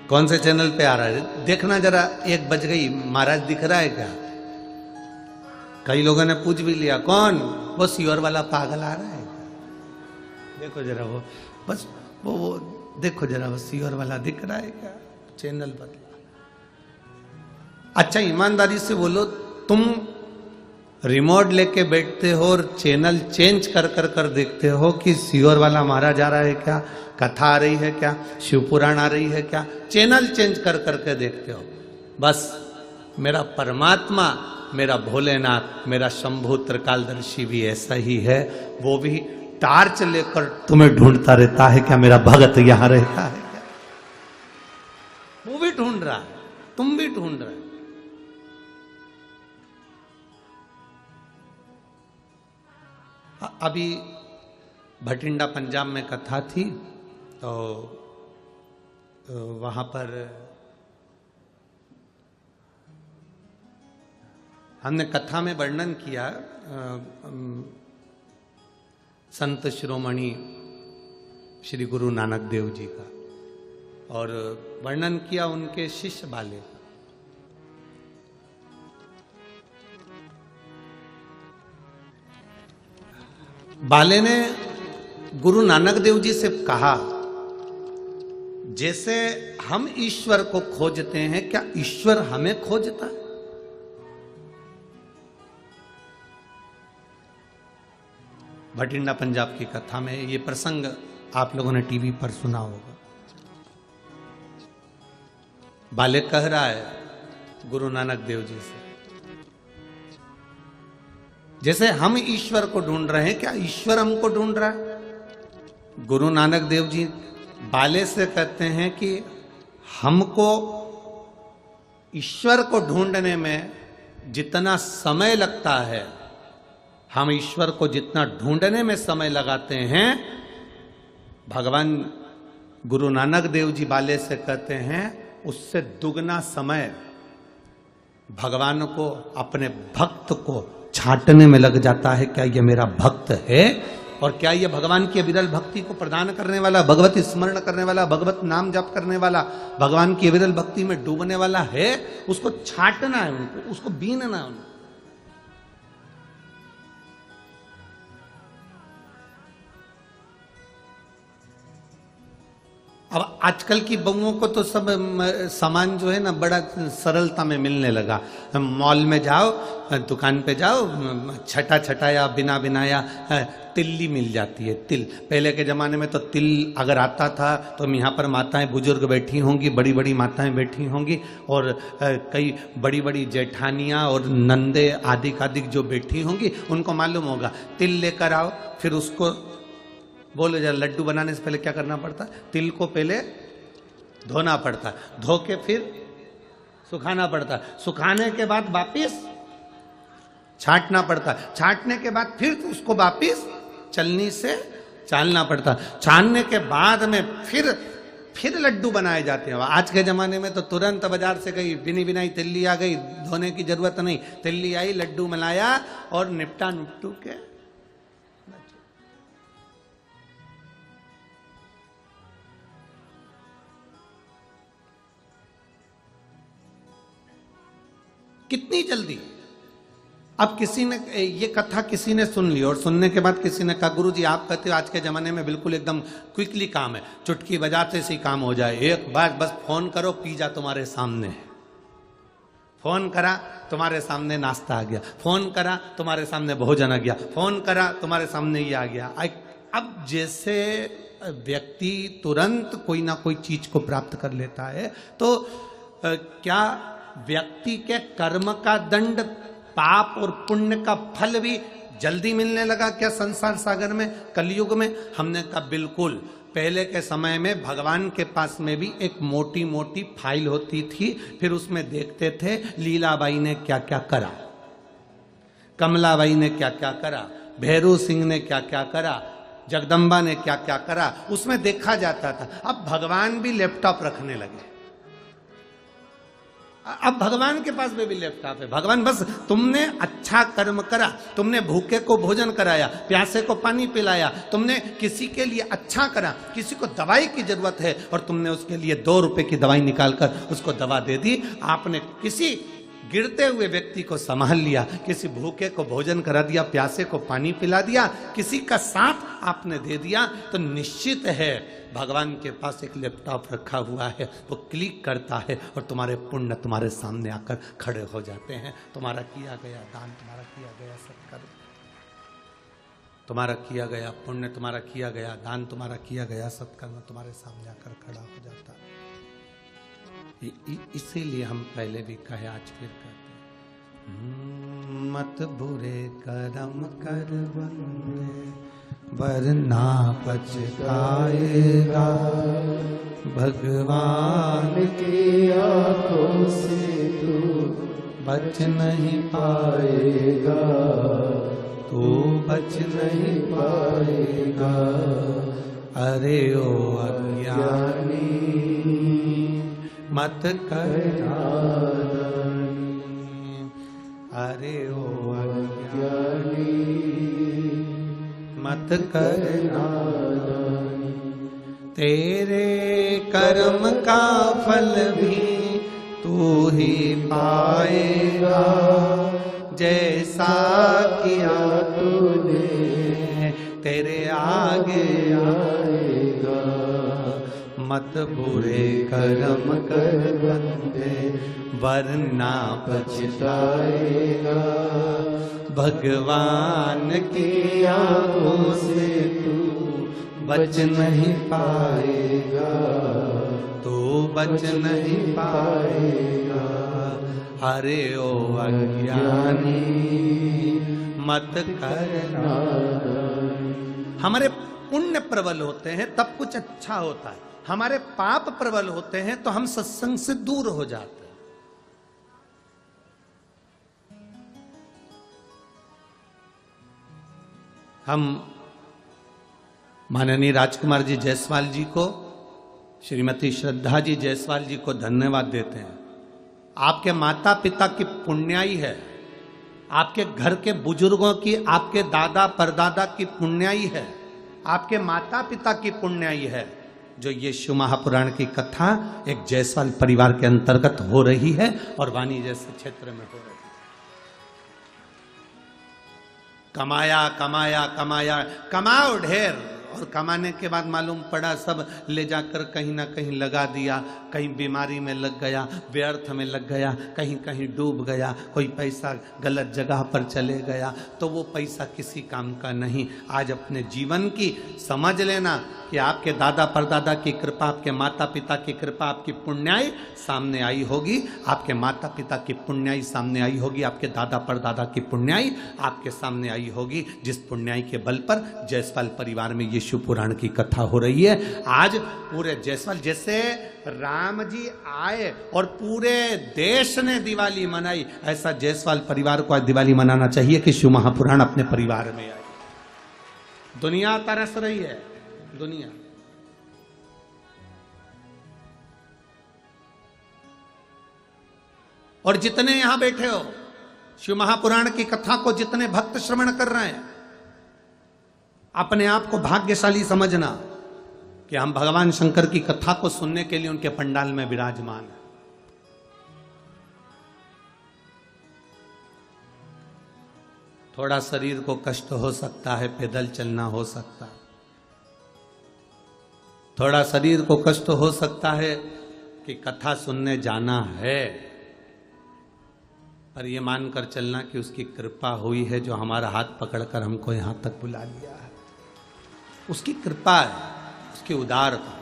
कौन से चैनल पे आ रहा है देखना जरा, 1 बज गई, महाराज दिख रहा है क्या? कई लोगों ने पूछ भी लिया कौन, वो सीवर वाला पागल आ रहा है क्या? देखो जरा वो, बस वो देखो जरा वो सीवर वाला दिख रहा है क्या? चैनल बदला। अच्छा ईमानदारी से बोलो, तुम रिमोट लेके बैठते हो और चैनल चेंज कर कर कर देखते हो कि सीवर वाला मारा जा रहा है क्या, कथा आ रही है क्या, शिवपुराण आ रही है क्या? चैनल चेंज कर करके देखते हो। बस मेरा परमात्मा, मेरा भोलेनाथ, मेरा शंभु त्रिकालदर्शी भी ऐसा ही है। वो भी टार्च लेकर तुम्हें ढूंढता रहता है क्या मेरा भगत यहां रहता है क्या? वो भी ढूंढ रहा है, तुम भी ढूंढ रहे हो। अभी भटिंडा पंजाब में कथा थी, तो वहां पर हमने कथा में वर्णन किया संत शिरोमणि श्री गुरु नानक देव जी का, और वर्णन किया उनके शिष्य बाले का। बाले ने गुरु नानक देव जी से कहा, जैसे हम ईश्वर को खोजते हैं, क्या ईश्वर हमें खोजता है? भटिंडा पंजाब की कथा में ये प्रसंग आप लोगों ने टीवी पर सुना होगा। बाले कह रहा है गुरु नानक देव जी से, जैसे हम ईश्वर को ढूंढ रहे हैं, क्या ईश्वर हमको ढूंढ रहा है? गुरु नानक देव जी बाले से कहते हैं कि हमको ईश्वर को ढूंढने में जितना समय लगता है, हम ईश्वर को जितना ढूंढने में समय लगाते हैं, भगवान गुरु नानक देव जी बाले से कहते हैं उससे दुगना समय भगवान को, अपने भक्त को छांटने में लग जाता है। क्या ये मेरा भक्त है? और क्या ये भगवान की अविरल भक्ति को प्रदान करने वाला, भगवत स्मरण करने वाला, भगवत नाम जप करने वाला, भगवान की अविरल भक्ति में डूबने वाला है? उसको छांटना है, उनको उसको बीनना है उनको। अब आजकल की बहुओं को तो सब सामान जो है ना बड़ा सरलता में मिलने लगा। मॉल में जाओ, दुकान पे जाओ, छटा छटाया बिना बिनाया तिल्ली मिल जाती है। तिल, पहले के ज़माने में तो तिल अगर आता था तो यहाँ पर माताएं बुजुर्ग बैठी होंगी, बड़ी बड़ी माताएं बैठी होंगी, और कई बड़ी बड़ी जेठानियाँ और नंदे आदि आदि जो बैठी होंगी, उनको मालूम होगा तिल लेकर आओ, फिर उसको बोलो जरा, लड्डू बनाने से पहले क्या करना पड़ता है? तिल को पहले धोना पड़ता है, धो के फिर सुखाना पड़ता है, सुखाने के बाद वापिस छांटना पड़ता है, छांटने के बाद फिर उसको वापिस चलनी से चालना पड़ता है, छानने के बाद में फिर लड्डू बनाए जाते हैं। आज के जमाने में तो तुरंत बाजार से गई बिनी बिनाई तिल्ली आ गई, धोने की जरूरत नहीं, तिल्ली आई, लड्डू मिलाया और निपटा निपटू के। कितनी जल्दी। अब किसी ने ये कथा किसी ने सुन ली और सुनने के बाद किसी ने कहा गुरुजी आप कहते हो आज के जमाने में बिल्कुल एकदम क्विकली काम है, चुटकी बजाते से ही काम हो जाए, एक बार बस फोन करो, पिज्जा तुम्हारे सामने है, फोन करा तुम्हारे सामने नाश्ता आ गया, फोन करा तुम्हारे सामने भोजन आ गया, फोन करा तुम्हारे सामने ये आ गया। अब जैसे व्यक्ति तुरंत कोई ना कोई चीज को प्राप्त कर लेता है, तो क्या व्यक्ति के कर्म का दंड, पाप और पुण्य का फल भी जल्दी मिलने लगा क्या संसार सागर में, कलयुग में? हमने कहा बिल्कुल। पहले के समय में भगवान के पास में भी एक मोटी मोटी फाइल होती थी, फिर उसमें देखते थे लीलाबाई ने क्या क्या करा, कमलाबाई ने क्या क्या करा, भैरू सिंह ने क्या क्या करा, जगदम्बा ने क्या क्या करा, उसमें देखा जाता था। अब भगवान भी लैपटॉप रखने लगे। अब भगवान के पास भी लैपटॉप है। भगवान बस तुमने अच्छा कर्म करा, तुमने भूखे को भोजन कराया, प्यासे को पानी पिलाया, तुमने किसी के लिए अच्छा करा, किसी को दवाई की जरूरत है और तुमने उसके लिए 2 रुपए की दवाई निकालकर उसको दवा दे दी, आपने किसी गिरते हुए व्यक्ति को संभाल लिया, किसी भूखे को भोजन करा दिया, प्यासे को पानी पिला दिया, किसी का साथ आपने दे दिया, तो निश्चित है भगवान के पास एक लैपटॉप रखा हुआ है, वो क्लिक करता है और तुम्हारे पुण्य तुम्हारे सामने आकर खड़े हो जाते हैं। तुम्हारा किया गया दान, तुम्हारा किया गया सत्कर्म, तुम्हारा किया गया पुण्य, तुम्हारा किया गया दान, तुम्हारा किया गया सत्कर्म तुम्हारे सामने आकर खड़ा हो जाता है। इसीलिए हम पहले भी कहे, आज फिर कहते हैं, मत बुरे कर्म कर बंदे वरना पछताएगा, भगवान की आंखों से तू बच नहीं पाएगा, तू बच नहीं पाएगा। अरे ओ अज्ञानी मत कर नादानी, अरे ओ अज्ञानी मत कर नादानी, तेरे कर्म का फल भी तू ही पाएगा, जैसा किया तूने तेरे आगे आएगा। मत बुरे कर्म कर बंदे वरना पछताएगा, भगवान की आंखों से तू बच नहीं पाएगा, तू बच नहीं पाएगा। अरे ओ अज्ञानी मत करना। हमारे पुण्य प्रबल होते हैं तब कुछ अच्छा होता है, हमारे पाप प्रबल होते हैं तो हम सत्संग से दूर हो जाते हैं। हम माननीय राजकुमार जी जायसवाल जी को, श्रीमती श्रद्धा जी जायसवाल जी को धन्यवाद देते हैं। आपके माता पिता की पुण्याई है, आपके घर के बुजुर्गों की, आपके दादा परदादा की पुण्याई है, आपके माता पिता की पुण्याई है, जो ये शिव महापुराण की कथा एक जायसवाल परिवार के अंतर्गत हो रही है और वाणी जैसे क्षेत्र में हो रही है। कमाया कमाया कमाया, कमाओ ढेर, और कमाने के बाद मालूम पड़ा सब ले जाकर कहीं ना कहीं लगा दिया, कहीं बीमारी में लग गया, व्यर्थ में लग गया, कहीं कहीं डूब गया, कोई पैसा गलत जगह पर चले गया, तो वो पैसा किसी काम का नहीं। आज अपने जीवन की समझ लेना कि आपके दादा परदादा की कृपा, आपके माता पिता की कृपा, आपकी पुण्याई सामने आई होगी, आपके माता पिता की पुण्याई सामने आई होगी, आपके दादा परदादा की पुण्याई आपके सामने आई होगी, जिस पुण्याई के बल पर जायसवाल परिवार में ये शिव पुराण की कथा हो रही है। आज पूरे जायसवाल, जैसे राम जी आए और पूरे देश ने दिवाली मनाई, ऐसा जायसवाल परिवार को आज दिवाली मनाना चाहिए कि शिव महापुराण अपने परिवार में आए। दुनिया तरस रही है, दुनिया। और जितने यहां बैठे हो, शिव महापुराण की कथा को जितने भक्त श्रवण कर रहे हैं, अपने आप को भाग्यशाली समझना कि हम भगवान शंकर की कथा को सुनने के लिए उनके पंडाल में विराजमान हैं। थोड़ा शरीर को कष्ट हो सकता है, पैदल चलना हो सकता है, थोड़ा शरीर को कष्ट हो सकता है कि कथा सुनने जाना है, पर यह मानकर चलना कि उसकी कृपा हुई है जो हमारा हाथ पकड़कर हमको यहां तक बुला लिया है। उसकी कृपा है, उसकी उदारता।